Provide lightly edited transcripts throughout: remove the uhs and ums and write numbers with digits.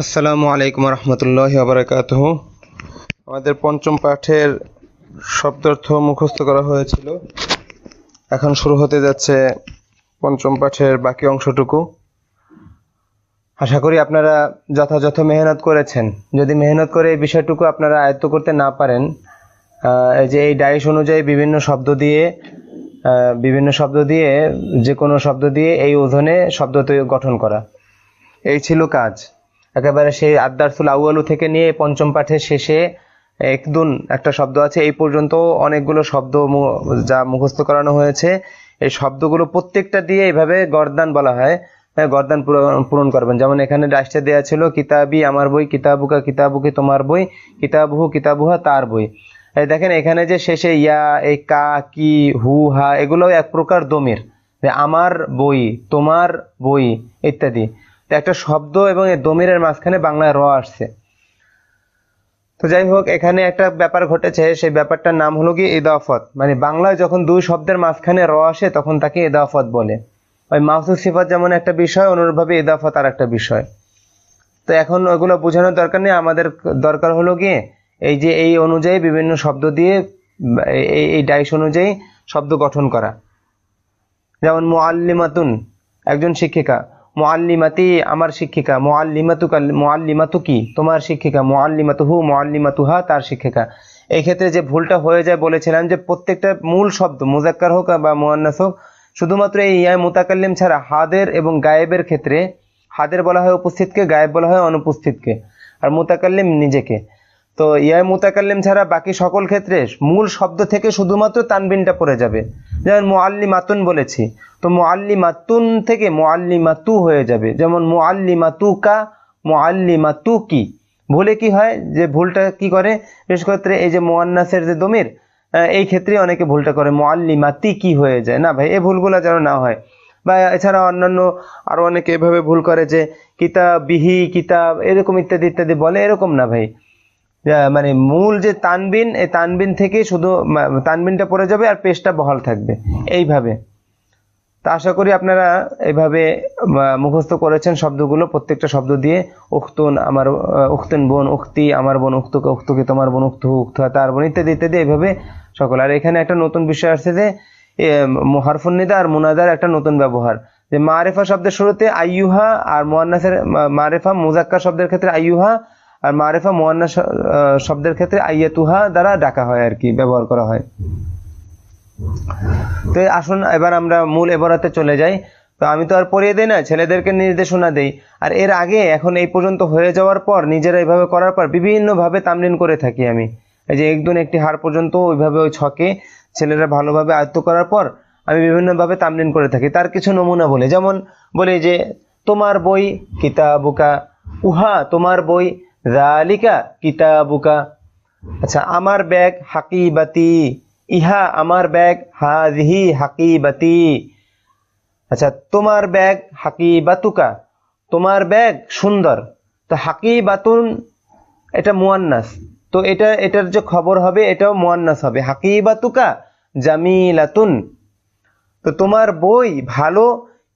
আসসালামু আলাইকুম রহমতুল্লাহি ওয়া বারাকাতুহু। আমাদের পঞ্চম পাঠের শব্দার্থ মুখস্থ করা হয়েছিল। এখন শুরু হতে যাচ্ছে পঞ্চম পাঠের বাকি অংশটুকু। আশা করি আপনারা যথাযথ মেহনত করেছেন। যদি মেহনত করে এই বিষয়টুকু আপনারা আয়ত্ত করতে না পারেন, এই যে এই ডাইশ অনুযায়ী বিভিন্ন শব্দ দিয়ে যে কোনো শব্দ দিয়ে এই ওজনে শব্দ গঠন করা, এই ছিল কাজ। একেবারে সেই আদ্দারসুল আউয়ালু থেকে নিয়ে পঞ্চম পাঠের শেষে একদুন একটা শব্দ আছে, এই পর্যন্ত অনেকগুলো শব্দ যা মুখস্থ করানো হয়েছে। এই শব্দগুলো প্রত্যেকটা দিয়ে এইভাবে গর্দান বলা হয়, গর্দান পূরণ করবেন। যেমন এখানে ডাইশটা দেওয়া ছিল কিতাবি আমার বই, কিতাবুকা কিতাবুকি তোমার বই, কিতাবহু কিতাবুহা তার বই। এই দেখেন এখানে যে শেষে ইয়া, এই কা, কি, হু, হা, এগুলো এক প্রকার দমির, আমার বই, তোমার বই ইত্যাদি। একটা শব্দ এবং এই দমিরের মাঝখানে বাংলায় র আসছে। তো যাই হোক, এখানে একটা ব্যাপার ঘটেছে, সেই ব্যাপারটার নাম হলো কি ইদাফত। মানে বাংলায় যখন দুই শব্দের মাঝখানে র আসে তখন তাকে ইদাফত বলে। ওই মাউসুফ সিফাত যেমন একটা বিষয়, অনুরূপভাবে ইদাফত আর একটা বিষয়। তো এখন ওইগুলো বোঝানোর দরকার নেই, আমাদের দরকার হলো গিয়ে এই যে এই অনুযায়ী বিভিন্ন শব্দ দিয়ে এই ডাইশ অনুযায়ী শব্দ গঠন করা। যেমন মুআল্লিমাতুন একজন শিক্ষিকা, মুআল্লিমাতি আমার শিক্ষিকা, মুআল্লিমাতু কি তোমার শিক্ষিকা, মুআল্লিমাতুহু মুআল্লিমাতুহা তার শিক্ষিকা। এই ক্ষেত্রে যে ভুলটা হয়ে যায় বলেছিলাম যে প্রত্যেকটা মূল শব্দ মুজাক্কার হোক বা মুআন্নাস হোক, শুধুমাত্র এই ইয়া মুতাকাল্লিম ছাড়া হাদের এবং গায়েবের ক্ষেত্রে হাদের বলা হয় উপস্থিতকে, গায়েব বলা হয় অনুপস্থিতকে, আর মুতাকাল্লিম নিজেকে। তো ইয়া মুতাকাল্লিম ছাড়া বাকি সকল ক্ষেত্রে মূল শব্দ থেকে শুধুমাত্র তানবিনটা পড়ে যাবে। যেমন মুআল্লিমাতুন বলেছি, তো মুআল্লিমাতুন থেকে মুআল্লিমাতু হয়ে যাবে। যেমন মুআল্লিমাতুকা, মুআল্লিমাতুকি। ভুলে কি হয়, যে ভুলটা কি করে বিশেষ ক্ষেত্রে এই যে মুআন্নাসের যে দমির, এই ক্ষেত্রে অনেকে ভুলটা করে মুআল্লিমাতি কি হয়ে যায়। না ভাই, এই ভুলগুলো যেন না হয়। বা এছাড়া অন্যান্য আরো অনেকে এভাবে ভুল করে যে কিতাবিহি কিতাব এরকম ইত্যাদি ইত্যাদি বলে, এরকম না ভাই। মানে মূল যে তানবিন, এই তানবিন থেকে শুধু তানবিনটা পড়ে যাবে আর পেশটা বহাল থাকবে, এইভাবে। তা আশা করি আপনারা এইভাবে মুখস্থ করেছেন শব্দগুলো, প্রত্যেকটা শব্দ দিয়ে। উখতুন আমার উখতুন বোন, উখতি আমার বোন, উখতুকে উখতুকে তোমার বোন, উখতু উখতুহা তার বোন ইত্যাদি ইত্যাদি, এইভাবে সকল। আর এখানে একটা নতুন বিষয় আসছে যে হারফুন নিদা আর মুনাদার একটা নতুন ব্যবহার, যে মারিফা শব্দের শুরুতে আইয়ুহা, আর মুআন্নাসের মারিফা মুজাক্কার শব্দের ক্ষেত্রে আইয়ুহা, আর মারিফা মুআন্নাস শব্দের ক্ষেত্রে আইয়াতুহা দ্বারা ডাকা হয় আর কি, ব্যবহার করা হয়। তো আসুন এবার আমরা মূল এবারাতে চলে যাই। তো আমি তো আর পড়িয়ে দেই না, ছেলেদেরকে নির্দেশনা দেই। আর এর আগে এখন এই পর্যন্ত হয়ে যাওয়ার পর নিজেরা এইভাবে করার পর বিভিন্নভাবে তামরিন করে থাকি আমি। এই যে একদম একটি হার পর্যন্ত ওইভাবে ওই ছকে ছেলেরা ভালোভাবে আয়ত্ত করার পর আমি বিভিন্নভাবে তামরিন করে থাকি। তার কিছু নমুনা বলে, যেমন বলি যে তোমার বই কিতাবুকা, উহা তোমার বই, যালিকা কিতাবুকা। আচ্ছা, আমার ব্যাগ হাকিবাতি, ইহা আমার ব্যাগ, হাযিহি হাকিবাতি। আচ্ছা, তোমার ব্যাগ হাকিবাতুকা, তোমার ব্যাগ সুন্দর। তো হাকিবাতুন এটা মুআন্নাস, তো এটার যে খবর হবে এটাও মুআন্নাস হবে, হাকিবাতুকা জামিলাতুন। তো তোমার বই ভালো,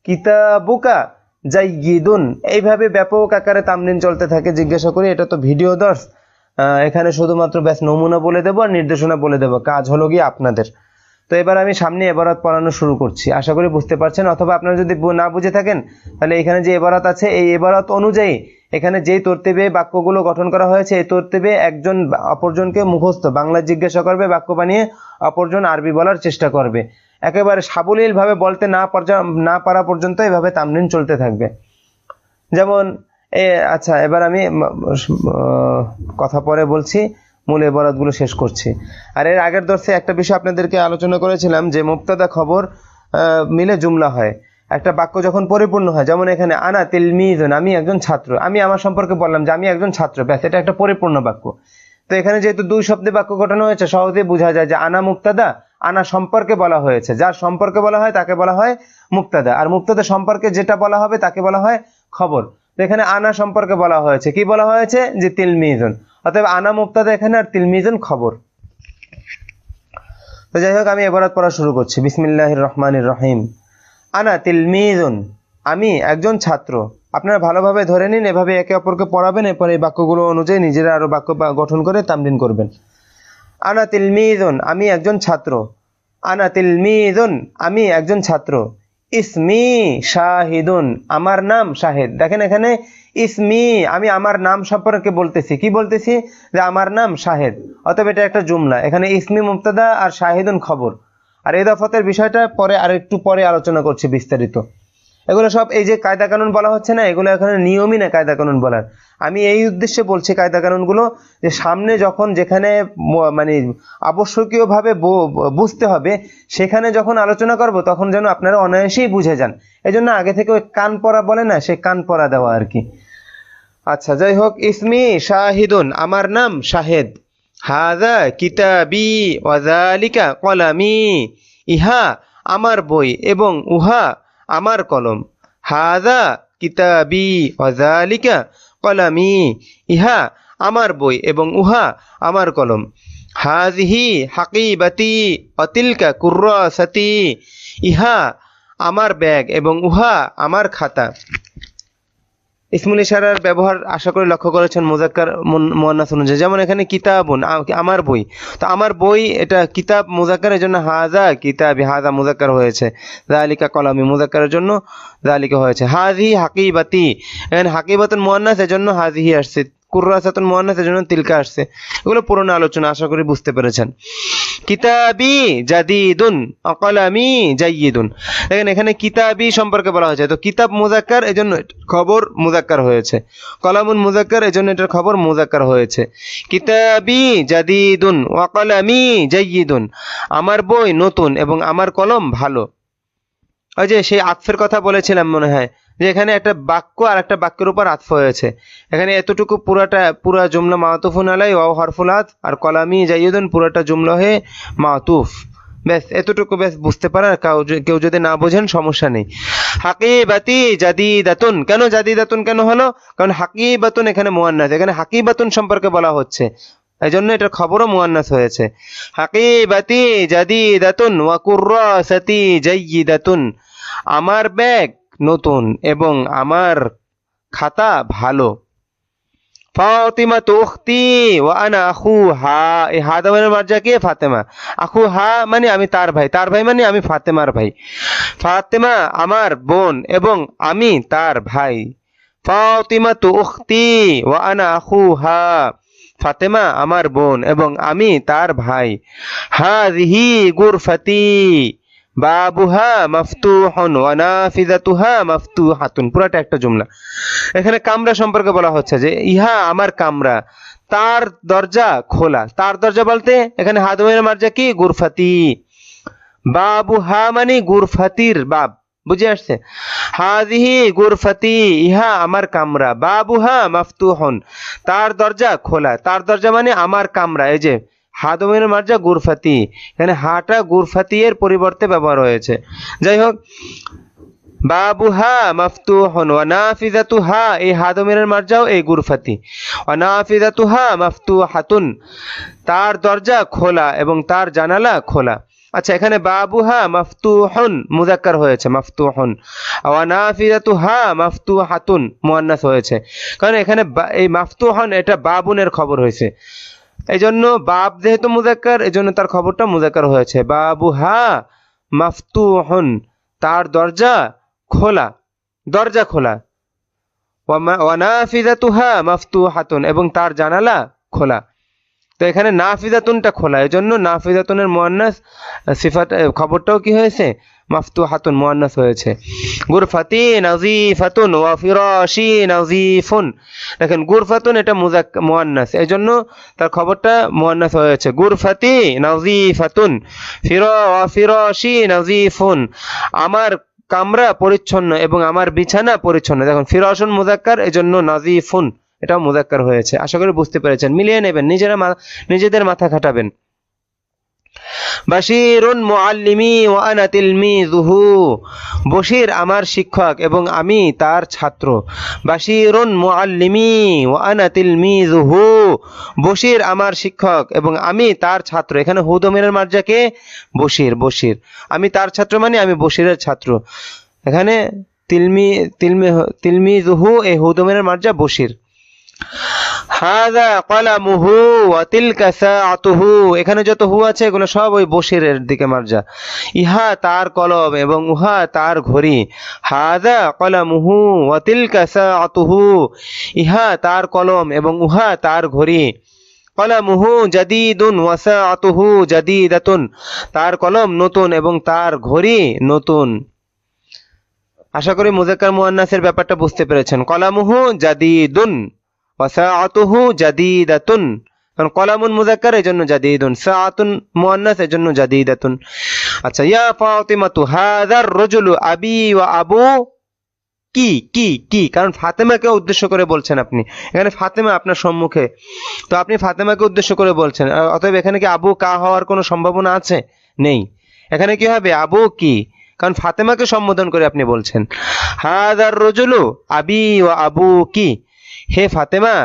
কিতাবুকা জাইয়িদুন। এইভাবে ব্যাপক আকারে তামরিন চলতে থাকে। জিজ্ঞাসা করি, এটা তো ভিডিও দর্শ, এখানে শুধুমাত্র ব্যাস নমুনা বলে দেবো আর নির্দেশনা বলে দেবো, কাজ হলো গিয়ে আপনাদের। তো এবার আমি সামনে এবারাত পড়ানো শুরু করছি, আশা করি বুঝতে পারছেন। অথবা আপনারা যদি না বুঝে থাকেন তাহলে এখানে যে এবারাত আছে এই এবারাত অনুযায়ী এখানে যেই তরতিবে বাক্যগুলো গঠন করা হয়েছে, এই তরতিবে একজন অপরজনকে মুখস্থ বাংলা জিজ্ঞাসা করবে, বাক্য বানিয়ে অপরজন আরবি বলার চেষ্টা করবে। একেবারে সাবলীল ভাবে বলতে না পারা পর্যন্ত এভাবে তামরিন চলতে থাকবে। যেমন আচ্ছা, এবার আমি কথা পরে বলছি, মূল ইবারতগুলো শেষ করছি। আর এর আগের দর্শে একটা বিষয় আপনাদেরকে আলোচনা করেছিলাম যে মুবতাদা খবর মিলে জুমলা হয়। একটা বাক্য যখন পরিপূর্ণ হয়, যেমন এখানে আনা তিলমিজুন, আমি একজন ছাত্র, আমি আমার সম্পর্কে বললাম যে আমি একজন ছাত্র, ব্যাস, এটা একটা পরিপূর্ণ বাক্য। তো এখানে যেহেতু দুই শব্দে বাক্য গঠন হয়েছে, সহজেই বোঝা যায় যে আনা মুবতাদা, আনা সম্পর্কে বলা হয়েছে, যার সম্পর্কে বলা হয় তাকে বলা হয় মুবতাদা, আর মুবতাদা সম্পর্কে যেটা বলা হবে তাকে বলা হয় খবর। তো এখানে আনা সম্পর্কে বলা হয়েছে, কি বলা হয়েছে, যে তিলমিজুন, অতএব আনা মুবতাদা এখানে আর তিলমিজুন খবর। তো যাই হোক, আমি ইবারত পড়া শুরু করছি। বিসমিল্লাহির রহমানির রহিম। আনা তিলমিজুন, আমি একজন ছাত্র। আপনারা ভালোভাবে ধরে নিন, এভাবে একে অপরকে পড়াবেন, এরপর এই বাক্যগুলো অনুযায়ী নিজেরা আরো বাক্য গঠন করে তামরিন করবেন। আনা তিলমিজুন, আমি একজন ছাত্র। আনা তিলমিজুন, আমি একজন ছাত্র। ইসমি শাহিদুন, আমার নাম শাহেদ। দেখেন এখানে ইসমি, আমি আমার নাম সম্পর্কে বলতেছি। কি বলতেছি? যে আমার নাম শাহেদ। অতএব এটা একটা জুমলা। এখানে ইসমি মুবতাদা আর শাহিদুন খবর। আর ইদাফাতের বিষয়টা পরে আর একটু পরে আলোচনা করছি বিস্তারিত। এগুলো সব এই যে কায়দা কানুন বলা হচ্ছে না, এগুলো এখানে নিয়মই না কায়দা কানুন বলার। আমি এই উদ্দেশ্যে বলছি কায়দা কানুনগুলো, যে সামনে যখন যেখানে মানে আবশ্যকীয়ভাবে বুঝতে হবে, সেখানে যখন আলোচনা করব তখন যেন আপনারা অনায়াসেই বুঝে যান। এই জন্য আগে থেকে ওই কান পড়া বলে না, সে কান পড়া দেওয়া আর কি। আচ্ছা, যাই হোক, ইসমি শাহিদুন, আমার নাম শাহেদ। হাযা কিতাবি ওয়া যালিকা কলামি, ইহা আমার বই এবং উহা আমার কলম। হাযা কিতাবি ওয়া যালিকা কলামি, ইহা আমার বই এবং উহা আমার কলম। হাযিহি হাকিবাতি ওয়া তিলকা কুররাসাতি, ইহা আমার ব্যাগ এবং উহা আমার খাতা। ইসমুল ইশারার ব্যবহার আশা করি লক্ষ্য করেছেন মুজাক্কার মুয়ান্নাস অনুযায়ী। যেমন এখানে কিতাবুন, আমার বই। তো আমার বই, এটা কিতাব মুজাক্কার, এর জন্য হাযা কিতাবি, হাযা মুজাক্কার হয়েছে। যালিকা কলামি মুজাক্কারের জন্য যালিকা হয়েছে। হাযিহি হাকিবাতি, এখানে হাকিবাতুন মুয়ান্নাস, এর জন্য হাযিহি আসছে। কুররাসাতুন মুয়ান্নাস, এর জন্য তিলকা আসছে। এগুলো পুরনো আলোচনা, আশা করি বুঝতে পেরেছেন। কিতাবি জাদিদুন কলামি জাইয়িদুন, দেখেন এখানে কিতাবি সম্পর্কে বলা হয়েছে। তো কিতাব মুজাক্কার, এজন্য খবর মুজাক্কার হয়েছে। কলামুন মুজাক্কার, এজন্য এটার খবর মুজাক্কার হয়েছে। কিতাবি জাদিদুন ওয়া কলামি জাইয়িদুন, আমার বই নতুন এবং আমার কলম ভালো। ওই যে সেই আতফের কথা বলেছিলাম মনে হয়, যে এখানে একটা বাক্য আর একটা বাক্যের উপর আতফ হয়েছে। এখানে এতটুকু পুরা জুমলা মাতুফুন আলাই ওয়া হরফুল আতফ, আর কলামি জাইয়িদুন পুরাটা জুমলা হয়ে মাতুফ। ব্যাস এতটুকু ব্যাস বুঝতে পারার, কেউ যদি না বোঝেন সমস্যা নেই। হাকিবাতি জাদিদাতুন, কেন জাদিদাতুন কেন হলো? কারণ হাকিবাতুন এখানে মুয়ান্নাস, এখানে হাকিবাতুন সম্পর্কে বলা হচ্ছে, এই জন্য এটার খবরও মুয়ান্নাস হয়েছে। হাকিবাতি জাদিদাতুন ওয়া কুররাসাতি জাইয়িদাতুন, আমার ব্যাগ নতুন এবং আমার খাতা ভালো। ফাতিমা উখতি ওয়া আনা আখুহা, এই হা দামের মার্জা কে? ফাতেমা। আখুহা মানে আমি তার ভাই, তার ভাই মানে আমি ফাতেমার ভাই। ফাতেমা আমার বোন এবং আমি তার ভাই। ফাতিমা উখতি ওয়া আনা আখুহা, ফাতেমা আমার বোন এবং আমি তার ভাই। হাযিহি গুরফাতি বাবুহা মাফতুহুন ওয়া নাফিযাতুহা মাফতুহাতুন, পুরোটা একটা জুমলা। এখানে কামরা সম্পর্কে বলা হচ্ছে যে ইহা আমার কামরা, তার দরজা খোলা। তার দরজা বলতে এখানে হাদমের মার্জা কি? গুরফাতি। বাবুহা মানে গুরফাতির বাব, বুঝে আসছে? হাযিহি গুরফাতি, ইহা আমার কামরা। বাবুহা মাফতুহুন, তার দরজা খোলা। তার দরজা মানে আমার কামরা। এই যে হাদমের মার্জা গুরফাতি, এখানে হাটা গুরফাতি এর পরিবর্তে ব্যবহার হয়েছে। যাই হোক, বাবুহা মাফতুহুন ওয়া নাফিযাতুহা, এই হাদমের মার্জাও এই গুরফাতি। ওয়া নাফিযাতুহা মাফতুহাতুন, তার দরজা খোলা এবং তার জানালা খোলা। আচ্ছা, এখানে বাবুহা মাফতুহুন মুজাক্কার হয়েছে, মাফতুহুন। ওয়া নাফিযাতুহা মাফতুহাতুন মুয়ান্নাস হয়েছে, কারণ এখানে এই মাফতুহুন এটা বাবুনের খবর হয়েছে। এই জন্য বাব যেহেতু মুজাক্কার, এই জন্য তার খবরটা মুজাক্কার হয়েছে। বাবুহা মাফতুহুন, তার দরজা খোলা, দরজা খোলা। ওয়া নাফিযাতুহা মাফতুহাতুন, এবং তার জানালা খোলা। তো এখানে নাফিযাতুনটা খোলা, এই জন্য নাফিযাতুনের মুয়ান্নাস সিফাত খবরটাও কি হয়েছে? মাফতুহাতুন মুয়ান্নাস হয়েছে। গুরফাতি নাযিফাতুন ওয়া ফিরাশি নাযিফুন, দেখেন গুরফাতুন এটা মুয়ান্নাস, এই জন্য তার খবরটা মুয়ান্নাস হয়েছে। গুরফাতি নাযিফাতুন ওয়া ফিরাশি নাযিফুন, আমার কামরা পরিচ্ছন্ন এবং আমার বিছানা পরিচ্ছন্ন। দেখুন ফিরাশুন মুজাক্কার, এই জন্য নাযিফুন এটাও মুজাক্কার হয়েছে। আশা করি বুঝতে পেরেছেন, মিলিয়ে নেবেন, নিজেদের মাথা খাটাবেন। বাশিরুন মুআল্লিমি ওয়া আনা তিলমিযুহু, বশির আমার শিক্ষক এবং আমি তার ছাত্র। বাশিরুন মুআল্লিমি ওয়া আনা তিলমিযুহু, বশির আমার শিক্ষক এবং আমি তার ছাত্র। এখানে হু দমিরের মার্জা কে? বশির। বশির আমি তার ছাত্র মানে আমি বশিরের ছাত্র। এখানে তিলমিজুহু এই হু দমিরের মার্জা বশির। হাযা কলামুহু ওয়া তিলকা সাআতুহু, এখানে যত হু আছে এগুলো সব ওই বশিরের দিকে মার্জা। ইহা তার কলম এবং উহা তার ঘড়ি। হাযা কলামুহু ওয়া তিলকা সাআতুহু, ইহা তার কলম এবং উহা তার ঘড়ি। কলামুহু জাদীদুন ওয়া সাআতুহু জাদীদাতুন, তার কলম নতুন এবং তার ঘড়ি নতুন। আশা করি মুযাক্কার মুআন্নাসের ব্যাপারটা বুঝতে পেরেছেন। কলামুহু জাদীদুন ওয়া সাআতুহু জাদীদাতুন, কারণ কলামুন মুযাক্কার এজন্য জাদীদুন, সাআতুন মুআন্নাস এজন্য জাদীদাতুন। আচ্ছা, ইয়া ফাতিমাতু হাযার রাজুলু আবি ওয়া আবু কি কি কি, কারণ ফাতেমাকে উদ্দেশ্য করে বলছেন আপনি, এখানে ফাতেমা আপনার সম্মুখে, তো আপনি ফাতেমাকে উদ্দেশ্য করে বলছেন, অতএব এখানে কি আবু কা হওয়ার কোনো সম্ভাবনা আছে? নেই। এখানে কি হবে? আবু কি, কারণ ফাতেমাকে সম্বোধন করে আপনি বলছেন। হাযার রাজুলু আবি ওয়া আবু কি, হে ফাতেমা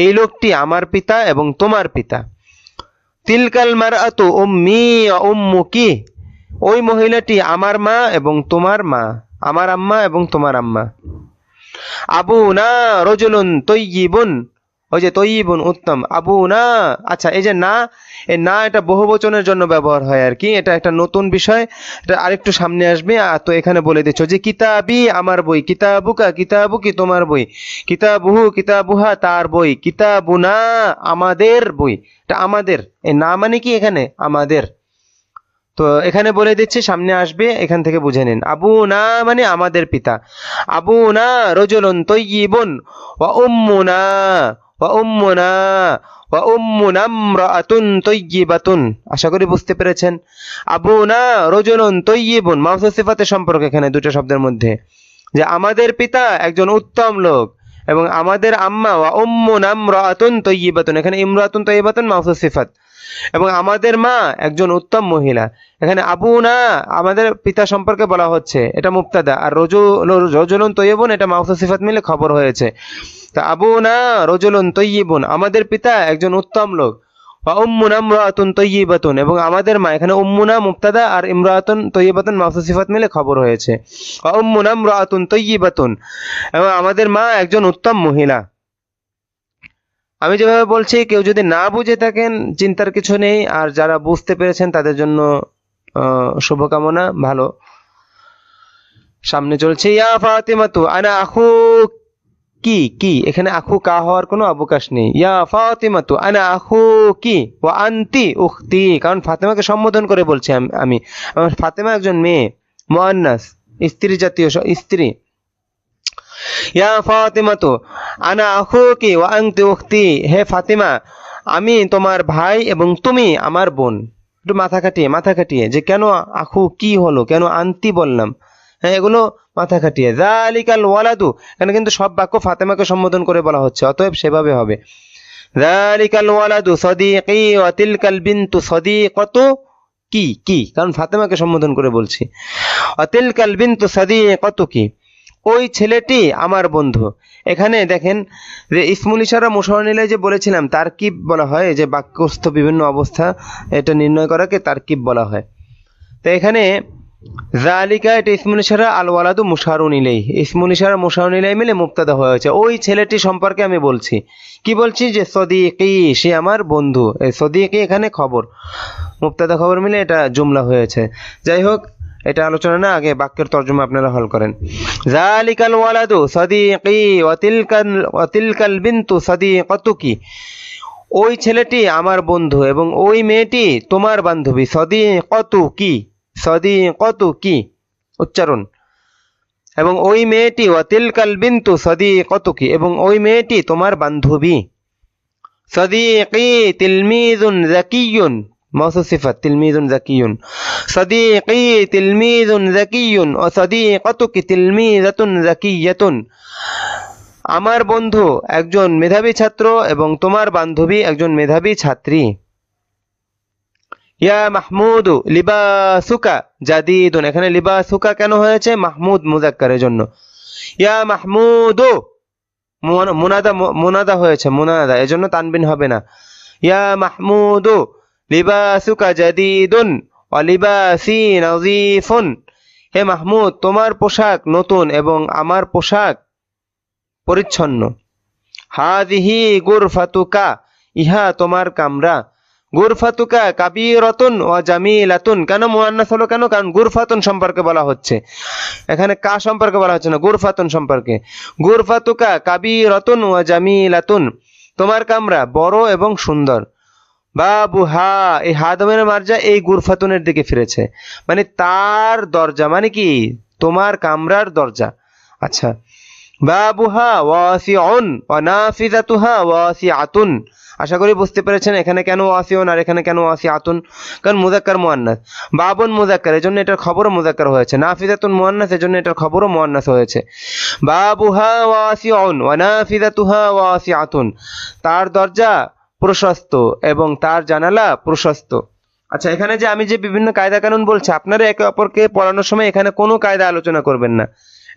এই লোকটি আমার পিতা এবং তোমার পিতা। তিলকাল মারআতু উম্মি ওয়া উম্মুকি, ওই মহিলাটি আমার মা এবং তোমার মা, আমার আম্মা এবং তোমার আম্মা। আবুনা রাজুলুন তাইয়্যিবুন, ওই যে তৈয়িবুন উত্তম, আবুনা। আচ্ছা, এই যে না, এই না এটা বহুবচনের জন্য ব্যবহার হয় আর কি, এটা একটা নতুন বিষয়, এটা আরেকটু সামনে আসবে। তো এখানে বলে দিচ্ছ যে কিতাবি আমার বই, কিতাবুকা কিতাবুকি তোমার বই, কিতাবুহু কিতাবুহা তার বই, কিতাবুনা আমাদের বই। এটা আমাদের, এই না মানে কি এখানে আমাদের। তো এখানে বলে দিচ্ছি, সামনে আসবে, এখান থেকে বুঝে নিন। আবু না মানে আমাদের পিতা। আবু না রাজুলুন তাইয়্যিবুন ওয়া উম্মুনা ওয়া উম্মুনা ওয়া উম্মুনা ইমরাআতুন তাইয়্যিবাতুন। আশা করি বুঝতে পেরেছেন। আবু না রাজুলুন তাইয়্যিবুন মাওসুফ সিফাতের সম্পর্ক এখানে দুটো শব্দের মধ্যে, যে আমাদের পিতা একজন উত্তম লোক এবং আমাদের আম্মা ওয়া উম্মুনা ইমরাআতুন তাইয়্যিবাতুন, এখানে ইমরাআতুন তাইয়্যিবাতুন মাওসুফ সিফাত, এবং আমাদের মা একজন উত্তম মহিলা। এখানে আবু না আমাদের পিতা সম্পর্কে বলা হচ্ছে, এটা মুবতাদা, আর রজুলুন তাইয়্যিবুন এটা মাওসুফ সিফাত মিলে খবর হয়েছে। তা আবু না রজুলুন তাইয়্যিবুন আমাদের পিতা একজন উত্তম লোক, ওয়া উম্মুনা ইমরাআতুন তাইয়্যিবাতুন, এবং আমাদের মা, এখানে উম্মুনা মুবতাদা আর ইমরাআতুন তাইয়্যিবাতুন মাওসুফ সিফাত মিলে খবর হয়েছে। ওয়া উম্মুনা ইমরাআতুন তাইয়্যিবাতুন, এবং আমাদের মা একজন উত্তম মহিলা। আমি যেভাবে বলছি কেউ যদি না বুঝে থাকেন চিন্তার কিছু নেই, আর যারা বুঝতে পেরেছেন তাদের জন্য শুভকামনা, ভালো। সামনে চলছে ইয়া ফাতিমাতু আনা আখু কি কি, এখানে আখু কা হওয়ার কোনো অবকাশ নেই। ইয়া ফাতিমাতু আনা আখু কি ওয়া আনতি উখতি, কারণ ফাতেমাকে সম্বোধন করে বলছি আমি, আমার ফাতেমা একজন মেয়ে, মুআন্নাস, স্ত্রী জাতীয় স্ত্রী। ইয়া ফাতিমাতু আনা আখুকি ওয়া আনতি উখতি, হে ফাতিমা আমি তোমার ভাই এবং তুমি আমার বোন। একটু মাথা খাটিয়ে যে কেন আখু কি হলো, কেন আনতি বললাম, হ্যাঁ এগুলো মাথা খাটিয়ে। যালিকাল ওয়ালাদু, এখানে কিন্তু সব বাক্য ফাতেমাকে সম্বোধন করে বলা হচ্ছে, অতএব সেভাবে হবে। যালিকাল ওয়ালাদু সাদিকি ওয়া তিলকাল বিনতু সাদিকাতু কি কি, কারণ ফাতেমাকে সম্বোধন করে বলছি। ওয়া তিলকাল বিনতু সাদিকাতু কি, ওই ছেলেটি আমার বন্ধু। এখানে দেখেন যে ইসমুল ইশারা মুশার নিলায় যে বলেছিলাম তারকিব বলা হয়, যে বাক্যস্থ বিভিন্ন অবস্থা এটা নির্ণয় করাকে তারকিব বলা হয়। তো এখানে যালিকা এটা ইসমুল ইশারা, আল ওয়ালাদু মুশারুন ইলাইহি, ইসমুল ইশারা মুশারুন ইলাইহি মিলে মুবতাদা হয়েছে। ওই ছেলেটি সম্পর্কে আমি বলছি, কি বলছি, যে সদিকি সে আমার বন্ধু। এই সদিকি এখানে খবর, মুবতাদা খবর মিলে এটা জুমলা হয়েছে। যাই হোক, এটা আলোচনা না, আগে বাক্যের তর্জমা আপনারা হল করেন। যালিকাল ওয়ালাদু সাদিকি ওয়া তিলকাল বিনতু সাদিকাতুকি, ওই ছেলেটি আমার বন্ধু এবং ওই মেয়েটি তোমার বান্ধবী। সাদিকাতুকি, সাদিকাতুকি উচ্চারণ, এবং ওই মেয়েটি, ওয়া তিলকাল বিনতু সাদিকাতুকি, এবং ওই মেয়েটি তোমার বান্ধবী। সাদিকি তিলমিযুন যাকিয়ুন মাওসুফ সিফাত, তিলমিযুন যাকিয়ুন, সাদিকি তিলমিযুন যাকিয়ুন ওয়া সাদিকাতুকি তিলমিযাতুন যাকিয়াতুন, আমার বন্ধু একজন মেধাবী ছাত্র এবং তোমার বান্ধবী একজন মেধাবী ছাত্রী। ইয়া মাহমুদু লিবাসুকা জাদিদুন, এখানে লিবাসুকা কেন হয়েছে, মাহমুদ মুযাক্কারের জন্য। ইয়া মাহমুদু মুনাদা হয়েছে, মুনাদা, এজন্য তানবিন হবে না। ইয়া মাহমুদু লিবাসুকা জাদিদুন ওয়া লিবাসি নাযীফুন, হে মাহমুদ, তোমার পোশাক নতুন এবং আমার পোশাক পরিচ্ছন্ন। হাদিহি গুরফাতুকা, ইহা তোমার কামরা। গুরফাতুকা কাবীরাতুন ওয়া জামিলাতুন, কেন মুআন্নাস হলো কেন? কারণ গুরফাতুন সম্পর্কে বলা হচ্ছে, এখানে কা সম্পর্কে বলা হচ্ছে না, গুরফাতুন সম্পর্কে। গুরফাতুকা কাবীরাতুন ওয়া জামিলাতুন, তোমার কামরা বড় এবং সুন্দর। বাবু হা, এই হা দমের মার্জা এই গুরফাতুনের দিকে ফিরেছে, মানে তার দরজা, মানে কি তোমার কামরার দরজা। আচ্ছা, বাবুহা ওয়াসিউন ওয়া নাফিযাতুহা ওয়াসিআতুন। আশা করি বুঝতে পেরেছেন এখানে কেন ওয়াসিউন আর এখানে কেন ওয়াসিআতুন, কারণ মুযাক্কার মুআন্নাস। বাবুন মুযাক্কার, এজন্য এটার খবরও মুযাক্কার হয়েছে। নাফিযাতুন মুআন্নাস, এজন্য এটার খবরও মুআন্নাস হয়েছে। বাবুহা ওয়াসিউন ওয়া নাফিযাতুহা ওয়াসিআতুন, তার দরজা প্রশস্ত এবং তার জানালা প্রশস্ত। আচ্ছা, এখানে যে আমি যে বিভিন্ন কায়দা কানুন বলছি, আপনারা একে অপরকে পড়ানোর সময় এখানে কোনো কায়দা আলোচনা করবেন না,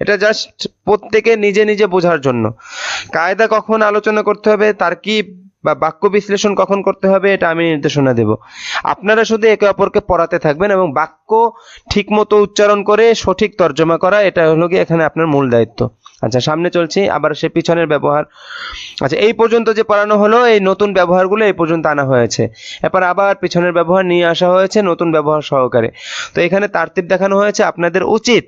এটা জাস্ট প্রত্যেকে নিজে নিজে বোঝার জন্য। কায়দা কখন আলোচনা করতে হবে, তারকিব বা বাক্য বিশ্লেষণ কখন করতে হবে, এটা আমি নির্দেশনা দেব। আপনারা শুধু একে অপরকে পড়াতে থাকবেন এবং বাক্য ঠিকমতো উচ্চারণ করে সঠিক তর্জমা করা, এটা হলো কি এখানে আপনার মূল দায়িত্ব। আচ্ছা, সামনে চলছি, আবার সে পিছনের ব্যবহার। আচ্ছা, এই পর্যন্ত যে পড়ানো হলো, এই নতুন ব্যবহারগুলো এই পর্যন্ত আনা হয়েছে, এরপর আবার পিছনের ব্যবহার নিয়ে আসা হয়েছে নতুন ব্যবহার সহকারে। তো এখানে তারতিব দেখানো হয়েছে, আপনাদের উচিত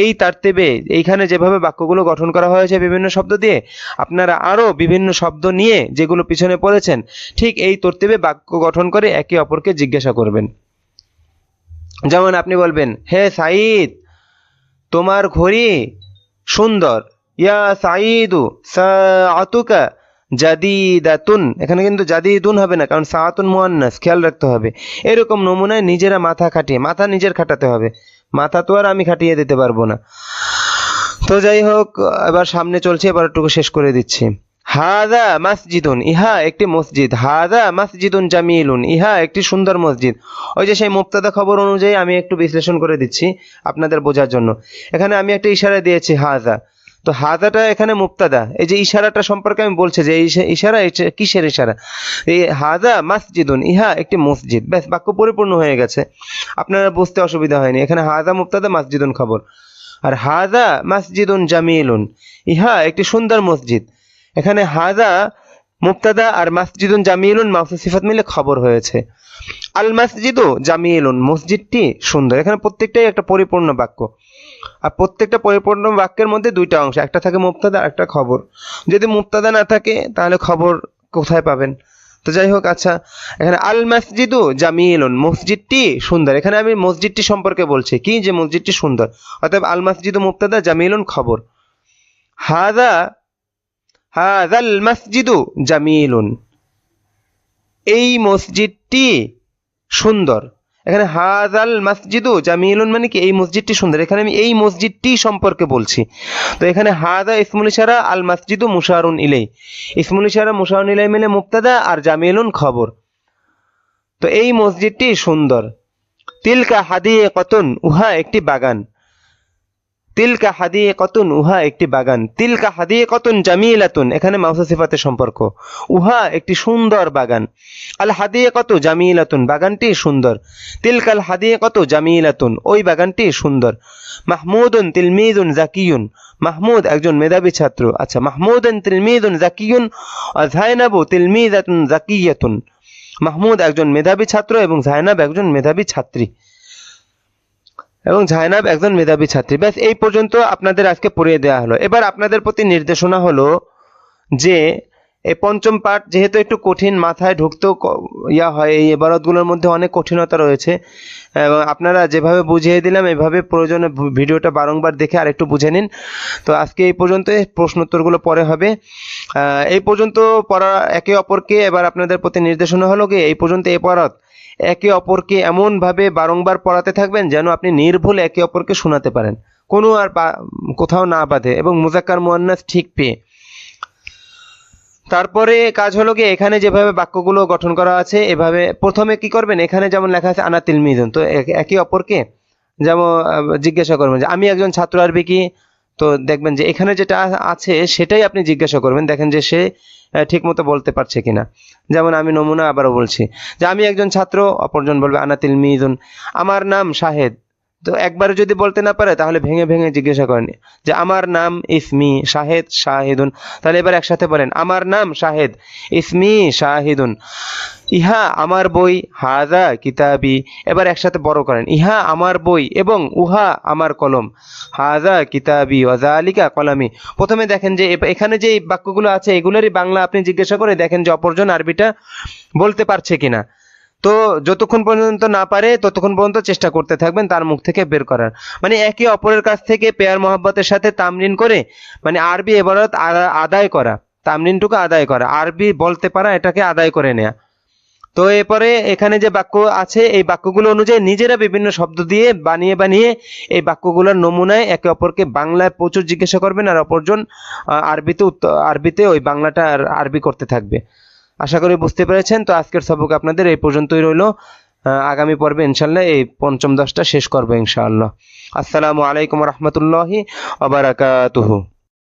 এই তারতিবে এইখানে যেভাবে বাক্যগুলো গঠন করা হয়েছে বিভিন্ন শব্দ দিয়ে, আপনারা আরো বিভিন্ন শব্দ নিয়ে যেগুলো পিছনে পড়েছেন ঠিক এই তরতিবে বাক্য গঠন করে একে অপরকে জিজ্ঞাসা করবেন। যেমন আপনি বলবেন, হে সাঈদ, তোমার ঘড়ি সুন্দর। ইয়া সাঈদু সাআতুকা জাদিদাতুন, এখানে কিন্তু জাদিদুন হবে না, কারণ সাআতুন মুআন্নাস, খেয়াল রাখতে হবে। এরকম নমুনায় নিজেরা মাথা খাটিয়ে, মাথা নিজের খাটাতে হবে, মাথা তো আর আমি খাটিয়ে দিতে পারবো না। তো যাই হোক, এবার সামনে চলছে, এবার একটু শেষ করে দিচ্ছি। হাদা মসজিদুন, ইহা একটি মসজিদ। হাদা মসজিদুন জামিলুন, ইহা একটি সুন্দর মসজিদ। ওই যে সেই মুবতাদা খবর অনুযায়ী আমি একটু বিশ্লেষণ করে দিচ্ছি আপনাদের বোঝার জন্য। এখানে আমি একটা ইশারা দিয়েছি হাদা, তো হাদাটা এখানে মুবতাদা। এই যে ইশারাটা সম্পর্কে আমি বলছি যে এই ইশারা কিসের ইশারা? এই হাদা মসজিদুন, ইহা একটি মসজিদ, ব্যাস বাক্য পরিপূর্ণ হয়ে গেছে, আপনারা বুঝতে অসুবিধা হয়নি। এখানে হাদা মুবতাদা, মসজিদুন খবর। আর হাদা মসজিদুন জামিলুন, ইহা একটি সুন্দর মসজিদ। এখানে হাদা মুবতাদা আর মসজিদুন জামিলুন মাউসুফ সিফাত মিলে খবর হয়েছে। আল মসজিদু জামিলুন, মসজিদটি সুন্দর। এখানে প্রত্যেকটাই একটা পরিপূর্ণ বাক্য, আর প্রত্যেকটা পরিপূর্ণ বাক্যের মধ্যে দুইটা অংশ, একটা থাকে মুবতাদা আর একটা খবর। যদি মুবতাদা না থাকে তাহলে খবর কোথায় পাবেন? তো যাই হোক, আচ্ছা, এখানে আল মসজিদু জামিলুন, মসজিদটি সুন্দর। এখানে আমি মসজিদটি সম্পর্কে বলছি কি, যে মসজিদটি সুন্দর, অতএব আল মসজিদু মুবতাদা, জামিলুন খবর। হাদা হাদাল মসজিদু জামিলুন, এই মসজিদটি সুন্দর। এখানে হাদাল মসজিদু জামিলুন মানে কি, এই মসজিদটি সুন্দর। এখানে আমি এই মসজিদটি সম্পর্কে বলছি। তো এখানে হাদা ইসমুল ইশারা, আল মসজিদু মুশারুন ইলাই, ইসমুল ইশারা মুশারুন ইলাই মিলে মুবতাদা আর জামিলুন খবর। তো এই মসজিদটি সুন্দর। তিলকা হাদিকাতুন, উহা একটি বাগান। তিলকা হাদিকাতুন, উহা একটি বাগান। তিলকা হাদিকাতুন জামিলাতুন, এখানে মাউসুফ সিফাতের সম্পর্ক, উহা একটি সুন্দর বাগান। আল হাদিকাতু জামিলাতুন, বাগানটি সুন্দর। তিলকাল হাদিকাতু জামিলাতুন, ওই বাগানটি সুন্দর। মাহমুদুন তিলমিদুন জাকিয়ুন, মাহমুদ একজন মেধাবী ছাত্র। আচ্ছা, মাহমুদুন তিলমিদুন জাকিয়ুন ওয়া যায়নাবু তিলমিদাতুন জাকিয়াতুন, মাহমুদ একজন মেধাবী ছাত্র এবং যায়নাব একজন মেধাবী ছাত্রী, এবং জায়নাব একজন মেধাবী ছাত্রী। ব্যাস এই পর্যন্ত আপনাদের আজকে পড়িয়ে দেওয়া হলো। এবার আপনাদের প্রতি নির্দেশনা হলো যে এই পঞ্চম পাঠ যেহেতু একটু কঠিন, মাথায় ঢুকতেও হয়, এই ইবারতগুলোর মধ্যে অনেক কঠিনতা রয়েছে, এবং আপনারা যেভাবে বুঝিয়ে দিলাম এভাবে প্রয়োজনে ভিডিওটা বারংবার দেখে আর একটু বুঝে নিন। তো আজকে এই পর্যন্ত, প্রশ্নোত্তরগুলো পরে হবে। এই পর্যন্ত পড়া একে অপরকে, এবার আপনাদের প্রতি নির্দেশনা হলো কি, এই পর্যন্ত এই পড়াত একে অপরকে এমনভাবে বারংবার পড়াতে থাকবেন যেন আপনি নির্ভুল একে অপরকে শোনাতে পারেন, কোনো আর কোথাও না বাধে, এবং মুযাক্কার মুআন্নাস ঠিক পেয়ে। তারপরে কাজ হলো কি, এখানে যেভাবে বাক্যগুলো গঠন করা আছে এভাবে প্রথমে কি করবেন, এখানে যেমন লেখা আছে আনা তিলমিজুন, তো একে অপরকে যেমন জিজ্ঞাসা করবেন যে আমি একজন ছাত্র আরবি কি, তো দেখবেন যে এখানে যেটা আছে সেটাই আপনি জিজ্ঞাসা করবেন, দেখেন যে সে ঠিক মতো বলতে পারছে কিনা। যেমন আমি নমুনা আবারও বলছি যে আমি একজন ছাত্র, অপরজন বলবে আনা তিলমিজুন। আমার নাম শাহেদ, তো একবারে যদি বলতে না পারে তাহলে ভেঙে ভেঙে জিজ্ঞাসা করেন যে আমার নাম ইসমি শাহেদ শাহিদুন। তাহলে এবার একসাথে বলেন আমার নাম শাহেদ, ইসমি শাহিদুন, ইহা আমার বই, হাজা কিতাবি। এবার একসাথে বড় করেন, ইহা আমার বই এবং উহা আমার কলম, হাজা কিতাবি ওয়াজালিকা কলামি। প্রথমে দেখেন যে এখানে যে বাক্যগুলো আছে এগুলোরই বাংলা আপনি জিজ্ঞাসা করে দেখেন যে অপরজন আরবিটা বলতে পারছে কিনা। তো যতক্ষণ পর্যন্ত না পারে ততক্ষণ পর্যন্ত চেষ্টা করতে থাকবেন তার মুখ থেকে বের করার। মানে একে অপরের কাছ থেকে পেয়ার মহব্বতের সাথে তামরিন করে মানে আরবি এবারত আদায় করা, তামরিনটুকু আদায় করা, আরবি বলতে পারা এটাকে আদায় করে নেয়া। তো এরপরে এখানে যে বাক্য আছে এই বাক্যগুলো অনুযায়ী নিজেরা বিভিন্ন শব্দ দিয়ে বানিয়ে বানিয়ে এই বাক্যগুলোর নমুনায় একে অপরকে বাংলায় প্রচুর জিজ্ঞাসা করবেন, আর অপরজন আরবিতে ওই বাংলাটা আরবি করতে থাকবে। আশা করি বুঝতে পেরেছেন। তো আজকের সবক আপনাদের এই পর্যন্তই রইলো। আগামী পর্বে ইনশাল্লাহ এই পঞ্চম 10টা শেষ করবো ইনশাআল্লাহ। আসসালামু আলাইকুম রহমতুল্লাহি ওয়া বারাকাতুহু।